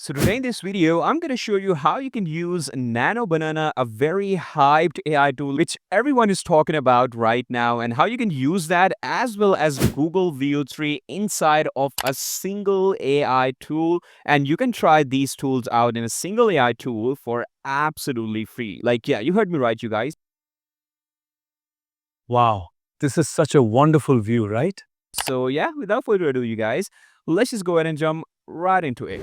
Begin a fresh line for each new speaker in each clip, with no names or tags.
So today in this video, I'm going to show you how you can use Nano Banana, a very hyped AI tool, which everyone is talking about right now, and how you can use that as well as Google VEO3 inside of a single AI tool. And you can try these tools out in a single AI tool for absolutely free. Like, yeah, you heard me right, you guys.
Wow, this is such a wonderful view, right?
So yeah, without further ado, you guys, let's just go ahead and jump right into it.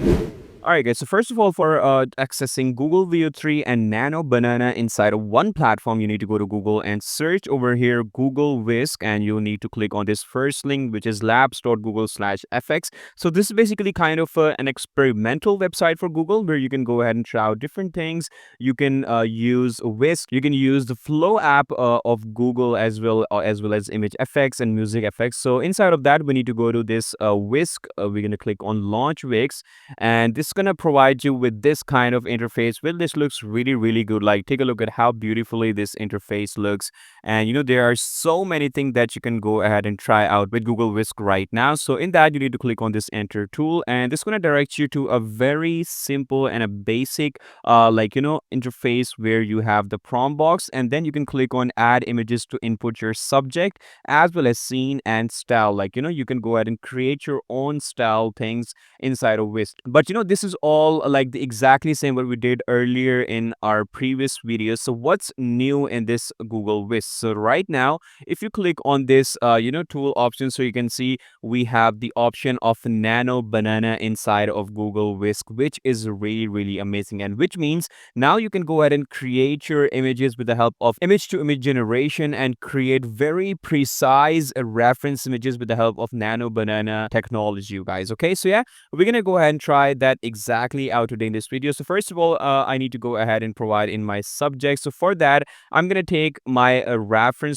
All right, guys. So first of all, for accessing Google VO3 and Nano Banana inside of one platform, you need to go to Google and search over here Google Whisk, and you'll need to click on this first link, which is labs.google/fx. So this is basically kind of an experimental website for Google where you can go ahead and try out different things. You can use Whisk. You can use the Flow app of Google as well as image effects and music effects. So inside of that, we need to go to this Whisk. We're gonna click on Launch Whisk, and this is going to provide you with this kind of interface. Well, this looks really good. Like, take a look at how beautifully this interface looks. And there are so many things that you can go ahead and try out with Google Whisk right now. So in that, you need to click on this enter tool, and this is going to direct you to a very simple and a basic interface where you have the prompt box, and then you can click on add images to input your subject as well as scene and style. Like, you can go ahead and create your own style things inside of Whisk. But this is all like the exactly same what we did earlier in our previous videos. So what's new in this Google Whisk? So right now, if you click on this tool option, so you can see we have the option of Nano Banana inside of Google Whisk, which is really amazing, and which means now you can go ahead and create your images with the help of image to image generation and create very precise reference images with the help of Nano Banana technology, you guys. Okay, so yeah, we're gonna go ahead and try that exactly out today in this video. So first of all, I need to go ahead and provide in my subject. So for that, I'm gonna take my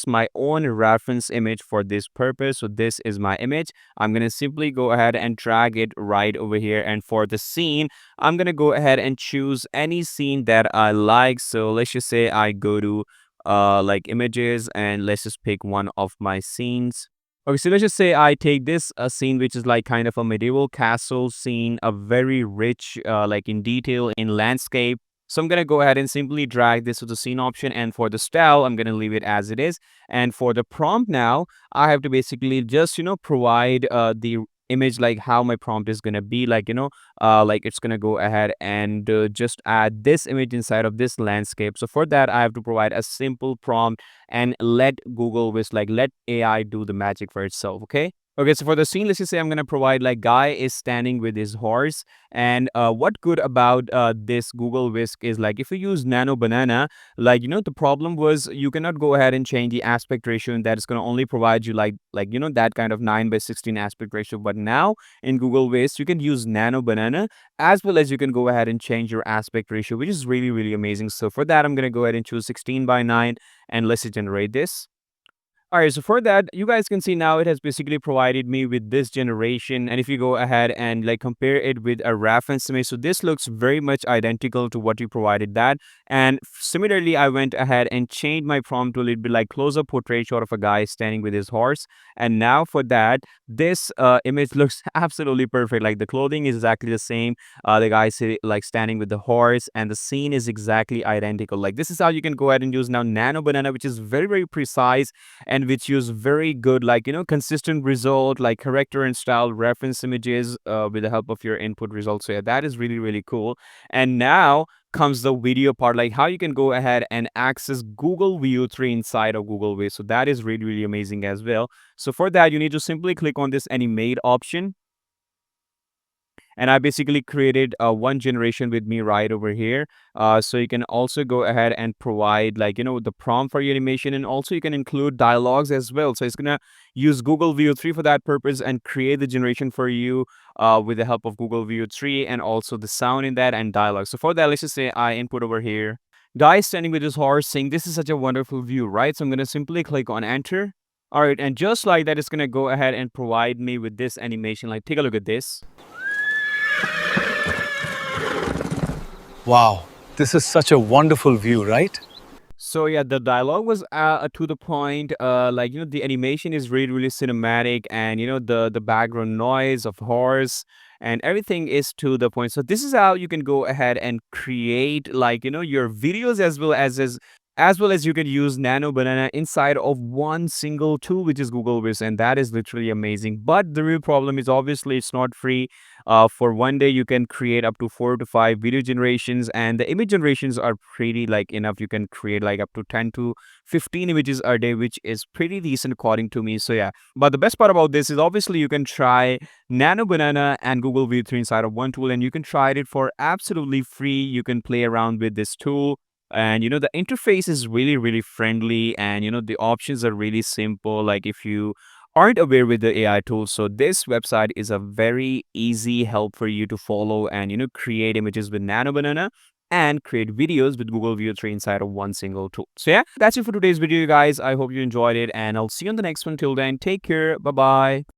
my own reference image for this purpose. So this is my image. I'm gonna simply go ahead and drag it right over here. And for the scene, I'm gonna go ahead and choose any scene that I like. So let's just say I go to like images, and let's just pick one of my scenes. Okay, so let's just say I take this scene, which is like kind of a medieval castle scene, a very rich, like in detail in landscape. So I'm gonna go ahead and simply drag this to the scene option, and for the style, I'm gonna leave it as it is. And for the prompt now, I have to basically just provide the image, like how my prompt is gonna be, like like it's gonna go ahead and just add this image inside of this landscape. So for that, I have to provide a simple prompt and let Google Whisk, like let AI do the magic for itself. Okay. Okay, so for the scene, let's just say I'm gonna provide like guy is standing with his horse. And what good about this Google Whisk is, like, if you use Nano Banana, like the problem was you cannot go ahead and change the aspect ratio, and that is gonna only provide you like that kind of 9:16 aspect ratio. But now in Google Whisk, you can use Nano Banana as well as you can go ahead and change your aspect ratio, which is really amazing. So for that, I'm gonna go ahead and choose 16:9, and let's generate this. All right, so for that, you guys can see now it has basically provided me with this generation. And if you go ahead and like compare it with a reference image, so this looks very much identical to what you provided that. And similarly, I went ahead and changed my prompt to a little bit like close-up portrait shot of a guy standing with his horse. And now for that, this image looks absolutely perfect. Like the clothing is exactly the same. The guy like standing with the horse, and the scene is exactly identical. Like this is how you can go ahead and use now Nano Banana, which is very precise and which use very good, like consistent result, like character and style reference images with the help of your input results. So yeah, that is really cool. And now comes the video part, like how you can go ahead and access Google VEO3 inside of Google Whisk. So that is really amazing as well. So for that, you need to simply click on this animate option, and I basically created one generation with me right over here. So you can also go ahead and provide like the prompt for your animation, and also you can include dialogues as well. So it's gonna use Google VEO3 for that purpose and create the generation for you with the help of Google VEO3, and also the sound in that and dialogue. So for that, let's just say I input over here guy standing with his horse saying this is such a wonderful view, right? So I'm gonna simply click on enter. All right, and just like that, it's gonna go ahead and provide me with this animation. Like, take a look at this.
Wow, this is such a wonderful view, right?
So yeah, the dialogue was to the point. Like the animation is really cinematic, and the background noise of horse and everything is to the point. So this is how you can go ahead and create like your videos as well as you can use Nano Banana inside of one single tool, which is Google Whisk, and that is literally amazing. But the real problem is obviously it's not free. For one day, you can create up to 4 to 5 video generations, and the image generations are pretty like enough. You can create like up to 10 to 15 images a day, which is pretty decent according to me. So yeah, but the best part about this is obviously you can try Nano Banana and Google View 3 inside of one tool, and you can try it for absolutely free. You can play around with this tool, and the interface is really really friendly, and the options are really simple. Like if you aren't aware with the AI tools, so this website is a very easy help for you to follow and create images with Nano Banana and create videos with Google View 3 inside of one single tool. So yeah, that's it for today's video, guys. I hope you enjoyed it, and I'll see you on the next one. Till then, take care. Bye bye.